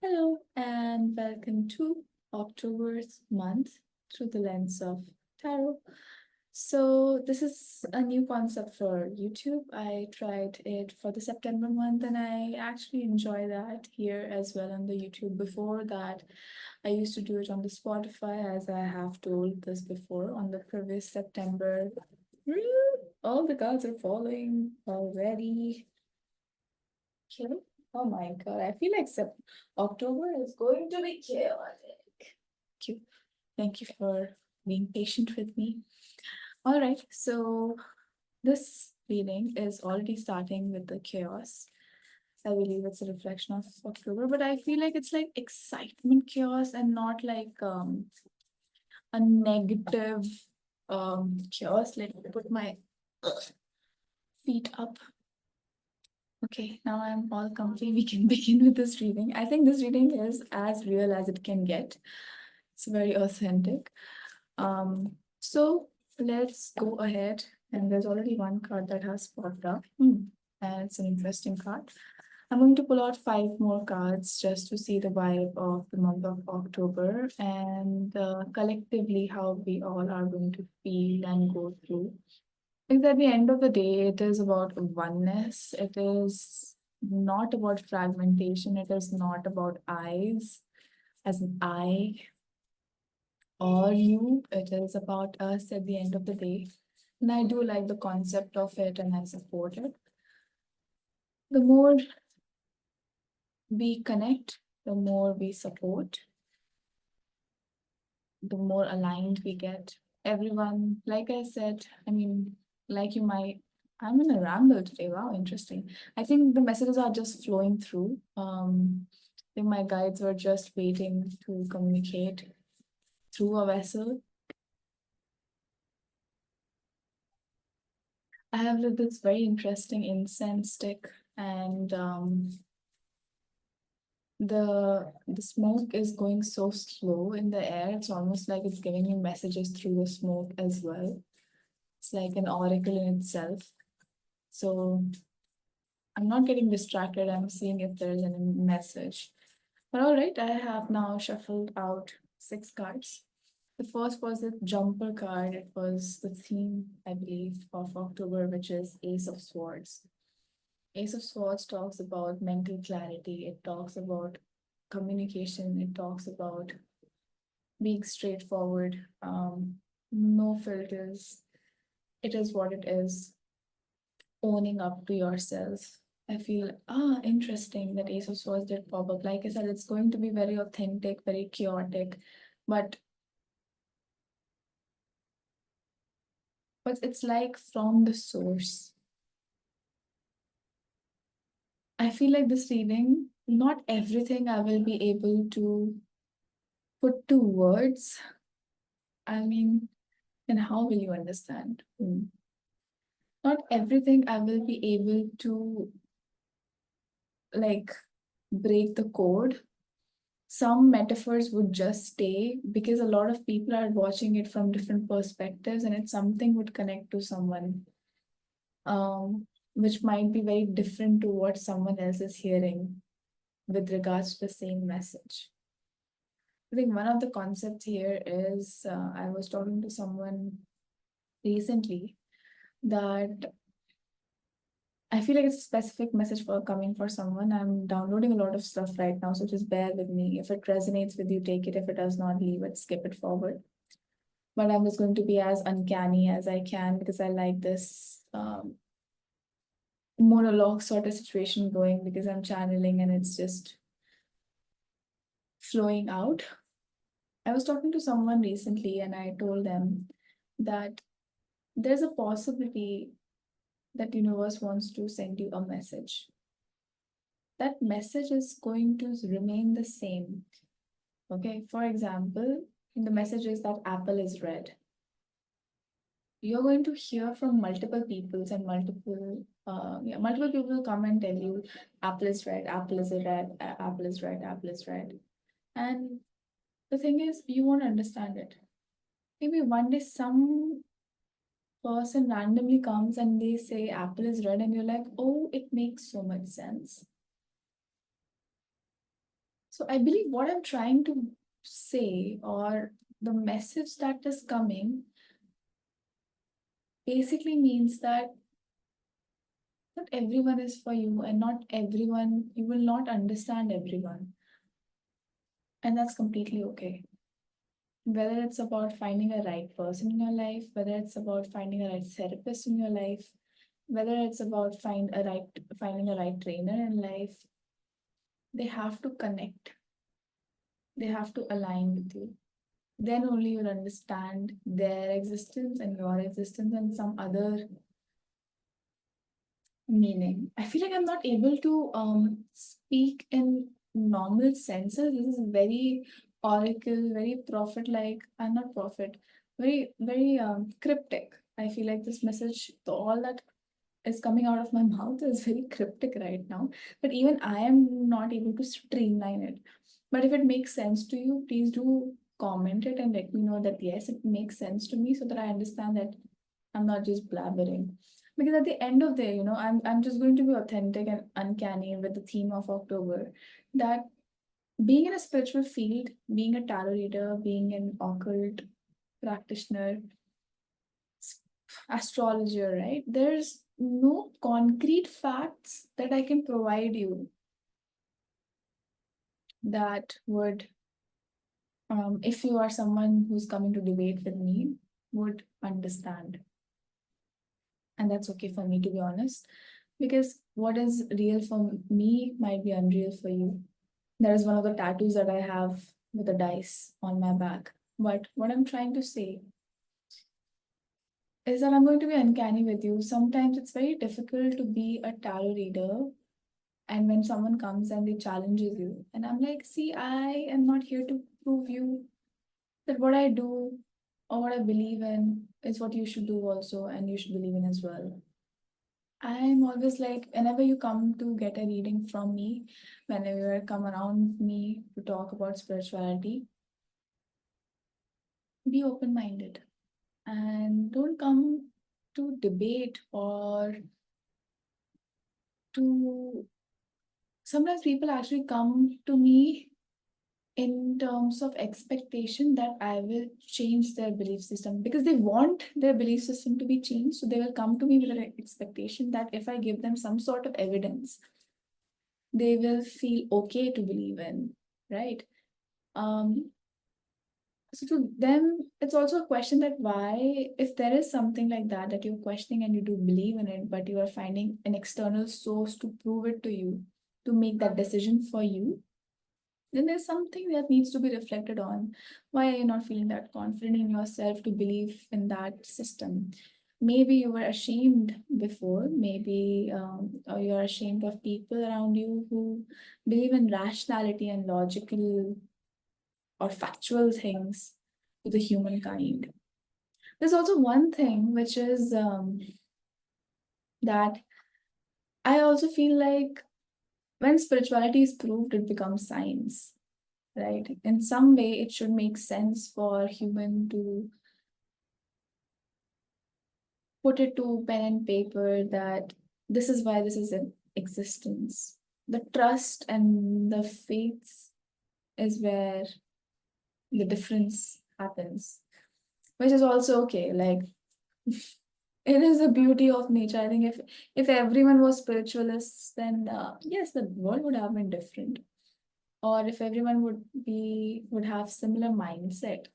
Hello and welcome to October's month through the lens of tarot. So this is a new concept for YouTube. I tried it for the September month and I actually enjoy that here as well on the YouTube. Before that, I used to do it on the Spotify as I have told this before on the previous September. All the cards are falling already. Okay. Oh my God, I feel like October is going to be chaotic. Thank you. Thank you for being patient with me. All right, so this reading is already starting with the chaos. I believe it's a reflection of October, but I feel like it's like excitement chaos and not like a negative chaos. Let me put my feet up. Okay, now I'm all comfy. We can begin with this reading. I think this reading is as real as it can get. It's very authentic. So let's go ahead. And there's already one card that has popped up. And it's an interesting card. I'm going to pull out 5 more cards just to see the vibe of the month of October and collectively how we all are going to feel and go through. Because at the end of the day, it is about oneness. It is not about fragmentation. It is not about eyes as an I or you. It is about us at the end of the day. And I do like the concept of it and I support it. The more we connect, the more we support, the more aligned we get. Everyone, like I said, like you might, I'm in a ramble today. Wow, interesting. I think the messages are just flowing through. I think my guides were just waiting to communicate through a vessel. I have this very interesting incense stick, and the smoke is going so slow in the air. It's almost like it's giving me messages through the smoke as well. It's like an oracle in itself. So I'm not getting distracted. I'm seeing if there's any message. But all right, I have now shuffled out 6 cards. The first was the jumper card. It was the theme, I believe, of October, which is Ace of Swords. Ace of Swords talks about mental clarity. It talks about communication. It talks about being straightforward, no filters. It is what it is. Owning up to yourself. I feel interesting that Ace of Swords did pop up. Like I said, it's going to be very authentic, very chaotic, but it's like from the source. I feel like this reading, not everything I will be able to put to words. I mean, then how will you understand? Not everything I will be able to like break the code. Some metaphors would just stay because a lot of people are watching it from different perspectives and it's something would connect to someone which might be very different to what someone else is hearing with regards to the same message. I think one of the concepts here is I was talking to someone recently that I feel like it's a specific message for coming for someone. I'm downloading a lot of stuff right now, so just bear with me. If it resonates with you, take it. If it does not, leave it, skip it forward. But I'm just going to be as uncanny as I can because I like this monologue sort of situation going because I'm channeling and it's just flowing out. I was talking to someone recently and I told them that there's a possibility that universe wants to send you a message. That message is going to remain the same. Okay, for example, the message is that apple is red. You're going to hear from multiple peoples and multiple people will come and tell you apple is red, apple is a red, apple is red, apple is red. And the thing is, you won't understand it. Maybe one day some person randomly comes and they say apple is red, and you're like, oh, it makes so much sense. So I believe what I'm trying to say, or the message that is coming, basically means that not everyone is for you, and not everyone, you will not understand everyone. And that's completely okay. Whether it's about finding a right person in your life, whether it's about finding a right therapist in your life, whether it's about finding a right trainer in life, they have to connect. They have to align with you. Then only you'll understand their existence and your existence and some other meaning. I feel like I'm not able to speak in normal senses. This is very oracle, very prophet like, I'm not prophet, very cryptic. I feel like this message, all that is coming out of my mouth is very cryptic right now. But even I am not able to streamline it. But if it makes sense to you, please do comment it and let me know that yes, it makes sense to me so that I understand that I'm not just blabbering. Because at the end of the day, I'm just going to be authentic and uncanny with the theme of October. That being in a spiritual field, being a tarot reader, being an occult practitioner, astrologer, right? There's no concrete facts that I can provide you that would, if you are someone who's coming to debate with me, would understand. And that's okay for me, to be honest, because what is real for me might be unreal for you. That is one of the tattoos that I have with a dice on my back. But what I'm trying to say is that I'm going to be uncanny with you. Sometimes it's very difficult to be a tarot reader, and when someone comes and they challenges you, and I'm like, see, I am not here to prove you that what I do or what I believe in is what you should do also, and you should believe in as well. I'm always like, whenever you come to get a reading from me, whenever you come around me to talk about spirituality, be open minded and don't come to debate or to. Sometimes people actually come to me in terms of expectation that I will change their belief system because they want their belief system to be changed. So they will come to me with an expectation that if I give them some sort of evidence, they will feel okay to believe in, right? Um, so to them, it's also a question that why, if there is something like that that you're questioning and you do believe in it, but you are finding an external source to prove it to you, to make that decision for you, then there's something that needs to be reflected on. Why are you not feeling that confident in yourself to believe in that system? Maybe you were ashamed before, maybe or you're ashamed of people around you who believe in rationality and logical or factual things to the humankind. There's also one thing which is that I also feel like when spirituality is proved, it becomes science, right? In some way, it should make sense for human to put it to pen and paper that this is why this is in existence. The trust and the faith is where the difference happens, which is also okay. Like it is the beauty of nature. I think if everyone was spiritualists, then yes, the world would have been different. Or if everyone would have similar mindset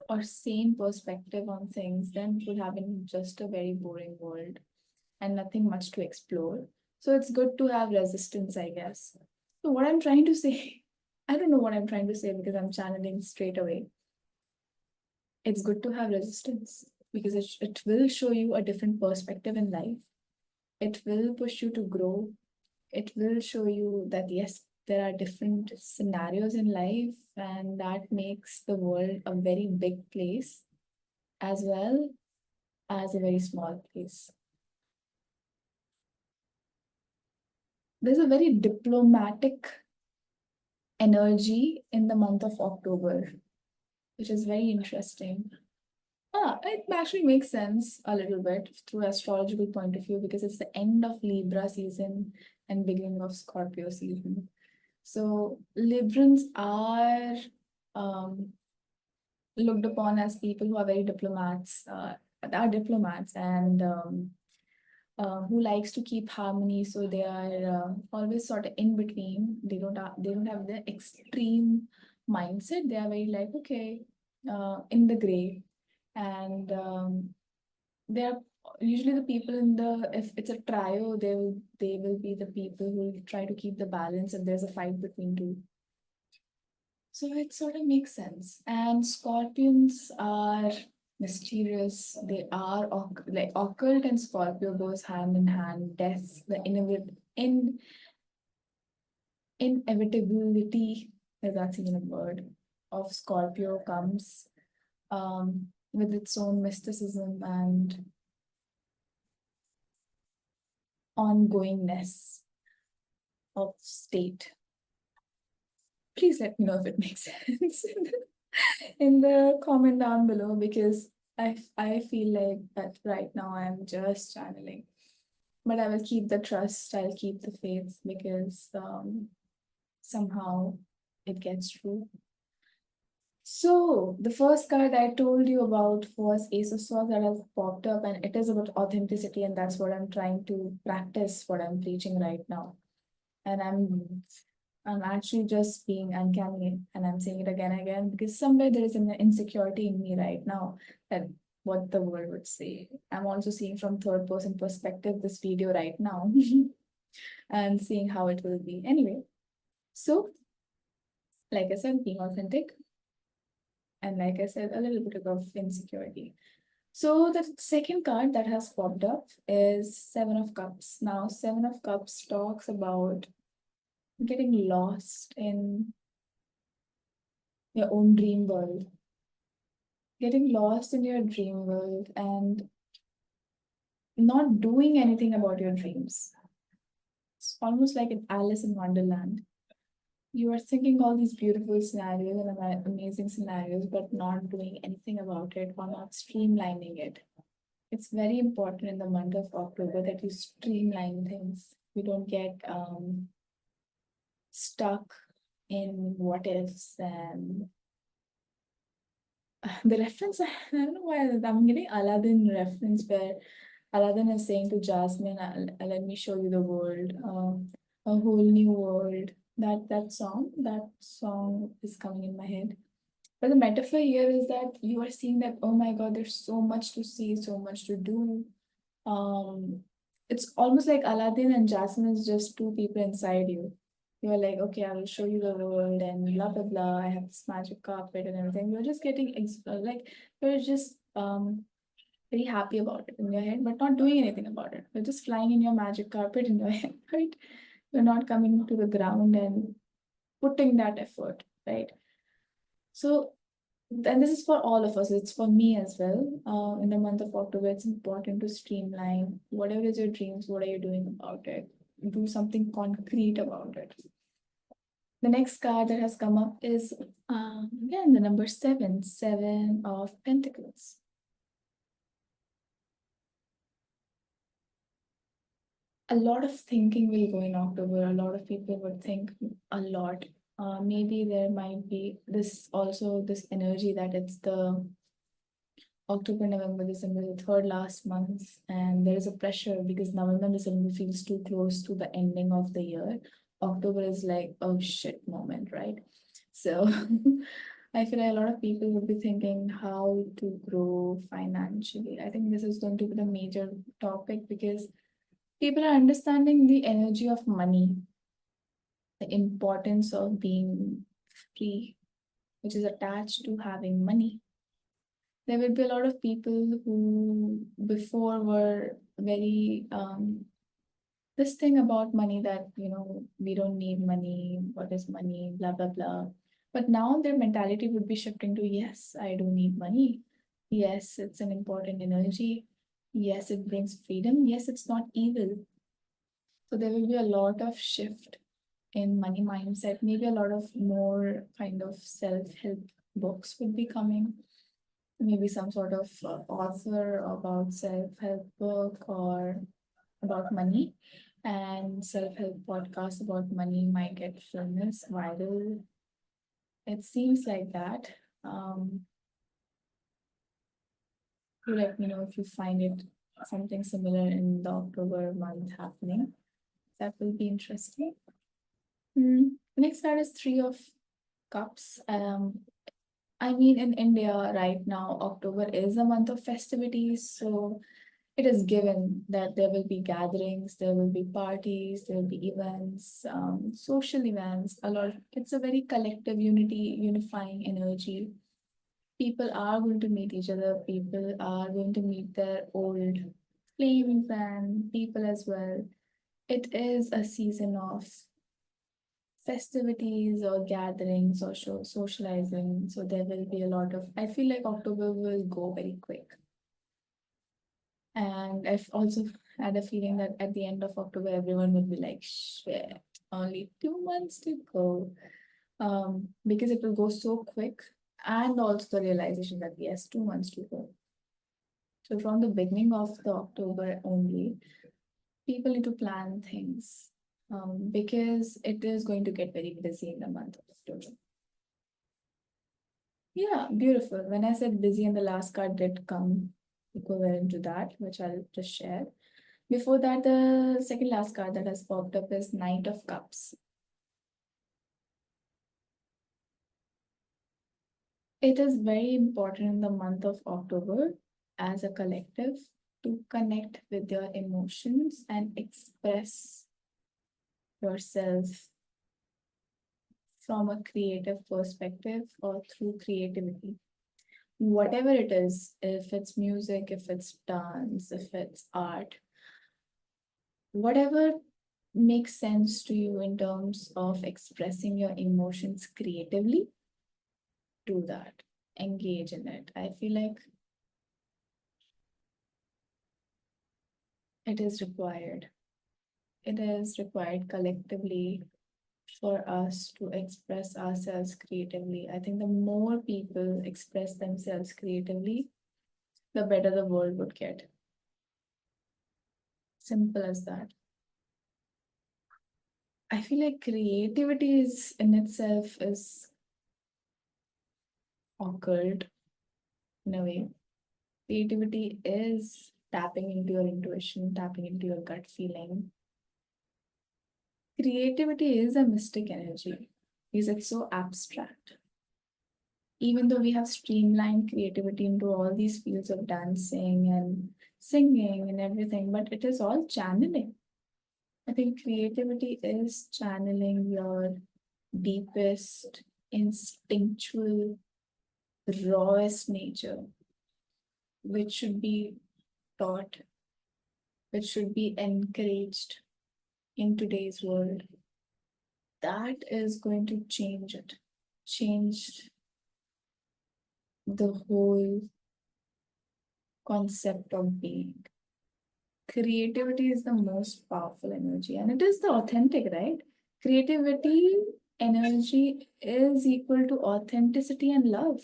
or same perspective on things, then it would have been just a very boring world and nothing much to explore. So it's good to have resistance, I guess. So what I'm trying to say, I don't know what I'm trying to say because I'm channeling straight away. It's good to have resistance because it will show you a different perspective in life. It will push you to grow. It will show you that yes, there are different scenarios in life, and that makes the world a very big place as well as a very small place. There's a very diplomatic energy in the month of October, which is very interesting. It actually makes sense a little bit through astrological point of view because it's the end of Libra season and beginning of Scorpio season. So Librans are um, looked upon as people who are very are diplomats and who likes to keep harmony. So they are always sort of in between. They don't have the extreme mindset. They are very like okay, in the gray, and they are usually the people in the if it's a trio, they will be the people who will try to keep the balance if there's a fight between two. So it sort of makes sense. And scorpions are mysterious. They are like occult and Scorpio goes hand in hand. Death, the inevitability, if that's even a word, of Scorpio comes with its own mysticism and ongoingness of state. Please let me know if it makes sense in the comment down below because I feel like that right now I'm just channeling. But I will keep the trust, I'll keep the faith because somehow it gets through. So the first card I told you about was Ace of Swords that has popped up, and it is about authenticity, and that's what I'm trying to practice, what I'm preaching right now. And I'm actually just being uncanny, and I'm saying it again and again because somewhere there is an insecurity in me right now that what the world would say. I'm also seeing from third person perspective this video right now and seeing how it will be. Anyway, so like I said, being authentic, and like I said, a little bit of insecurity. So the second card that has popped up is Seven of Cups. Now, Seven of Cups talks about getting lost in your own dream world, getting lost in your dream world and not doing anything about your dreams. It's almost like an Alice in Wonderland. You are thinking all these beautiful scenarios and amazing scenarios, but not doing anything about it or not streamlining it. It's very important in the month of October that you streamline things. You don't get stuck in what ifs and the reference. I don't know why I'm getting Aladdin reference where Aladdin is saying to Jasmine, "Let me show you the world, a whole new world." That song is coming in my head. But the metaphor here is that you are seeing that, oh my God, there's so much to see, so much to do. It's almost like Aladdin and Jasmine is just two people inside you. You're like, okay, I will show you the world and blah blah blah. I have this magic carpet and everything. You're just getting like you're just very happy about it in your head, but not doing anything about it. You're just flying in your magic carpet in your head, right? You're not coming to the ground and putting that effort, right? So, and this is for all of us, it's for me as well. In the month of October, it's important to streamline whatever is your dreams, what are you doing about it? Do something concrete about it. The next card that has come up is again the number seven, Seven of Pentacles. A lot of thinking will go in October. A lot of people would think a lot. Maybe there might be this energy that it's the October, November, December, the third last month, and there is a pressure because November and December feels too close to the ending of the year. October is like, oh shit moment, right? So I feel like a lot of people would be thinking how to grow financially. I think this is going to be the major topic because people are understanding the energy of money, the importance of being free, which is attached to having money. There will be a lot of people who before were very this thing about money that we don't need money, what is money, blah blah blah. But now their mentality would be shifting to yes, I do need money. Yes, it's an important energy. Yes, it brings freedom. Yes, it's not evil. So there will be a lot of shift in money mindset. Maybe a lot of more kind of self-help books would be coming. Maybe some sort of author about self-help book or about money. and self-help podcasts about money might get famous, viral. It seems like that. You let me know if you find it something similar in the October month happening. That will be interesting. Next card is Three of Cups. I mean, in India right now, October is a month of festivities, so it is given that there will be gatherings, there will be parties, there will be events, social events. A lot. It's a very collective unity, unifying energy. People are going to meet each other. People are going to meet their old flames and people as well. It is a season of festivities or gatherings or socializing. So there will be a lot of, I feel like October will go very quick. And I've also had a feeling that at the end of October, everyone will be like, shit, only 2 months to go. Because it will go so quick. And also the realization that yes, 2 months to go. So from the beginning of the October only, people need to plan things because it is going to get very busy in the month of October. Yeah, beautiful. When I said busy and the last card did come equivalent to that, which I'll just share. Before that, the second last card that has popped up is Knight of Cups. It is very important in the month of October as a collective to connect with your emotions and express yourself from a creative perspective or through creativity. Whatever it is, if it's music, if it's dance, if it's art, whatever makes sense to you in terms of expressing your emotions creatively, do that. Engage in it. I feel like it is required. It is required collectively for us to express ourselves creatively. I think the more people express themselves creatively, the better the world would get. Simple as that. I feel like creativity is in itself is occult in a way. Creativity is tapping into your intuition, tapping into your gut feeling. Creativity is a mystic energy because it's so abstract. Even though we have streamlined creativity into all these fields of dancing and singing and everything, but it is all channeling. I think creativity is channeling your deepest, instinctual, rawest nature, which should be taught, which should be encouraged in today's world. That is going to change it, change the whole concept of being. Creativity is the most powerful energy, and it is the authentic, right? Creativity energy is equal to authenticity and love.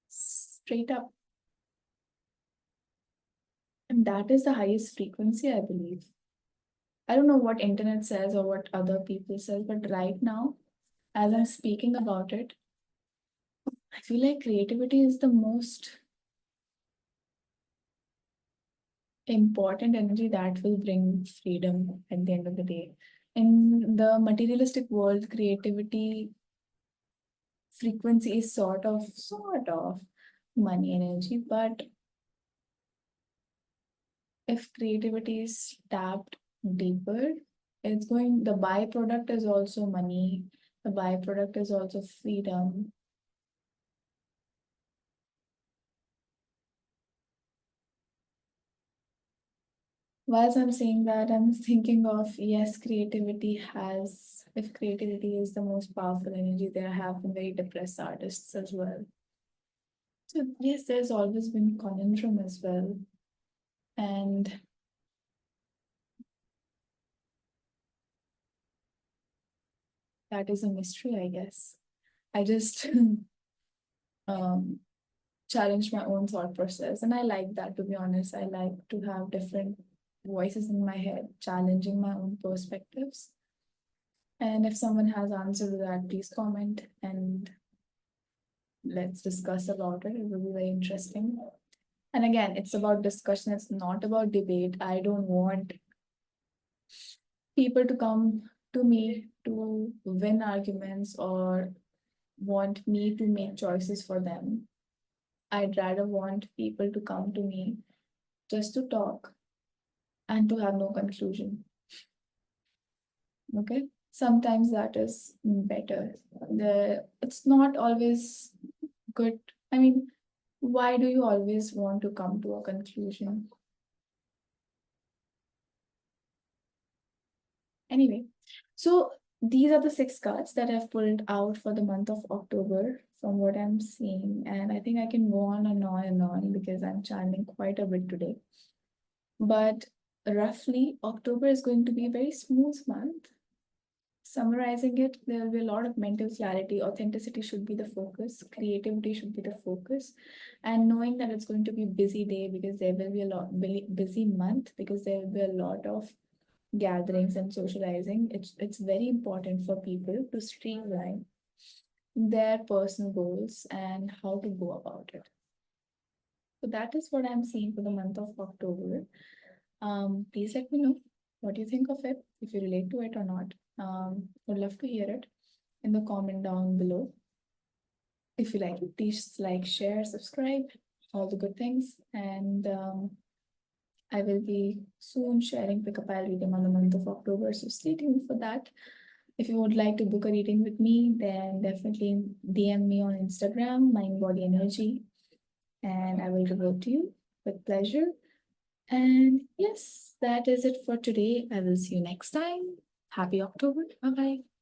Straight up. And that is the highest frequency, I believe. I don't know what internet says or what other people says, but right now, as I'm speaking about it, I feel like creativity is the most important energy that will bring freedom at the end of the day. In the materialistic world, creativity frequency is sort of money energy, but if creativity is tapped deeper, it's going, the byproduct is also money, the byproduct is also freedom. Whilst I'm saying that, I'm thinking of yes, creativity has, if creativity is the most powerful energy, there have been very depressed artists as well. So yes, there's always been conundrum as well. And that is a mystery, I guess. I just um challenge my own thought process. And I like that, to be honest. I like to have different voices in my head, challenging my own perspectives. And if someone has answer to that, please comment and let's discuss about it. It will be very interesting. And again, it's about discussion, it's not about debate. I don't want people to come to me to win arguments or want me to make choices for them. I'd rather want people to come to me just to talk and to have no conclusion. Okay? Sometimes that is better. It's not always good. I mean, why do you always want to come to a conclusion? Anyway, so these are the 6 cards that I've pulled out for the month of October from what I'm seeing. And I think I can go on and on and on because I'm channeling quite a bit today. But roughly, October is going to be a very smooth month. Summarizing it, there will be a lot of mental clarity. Authenticity should be the focus, creativity should be the focus, and knowing that it's going to be busy day because there will be a lot busy month because there will be a lot of gatherings and socializing. It's very important for people to streamline their personal goals and how to go about it. So that is what I'm seeing for the month of October. Please let me know what you think of it, if you relate to it or not. Would love to hear it in the comment down below. If you like it, please like, share, subscribe, all the good things. And I will be soon sharing pick-up pile reading on the month of October, so stay tuned for that. If you would like to book a reading with me, then definitely DM me on Instagram, Mind Body Energy, and I will revert to you with pleasure. And yes, that is it for today. I will see you next time. Happy October. Bye bye.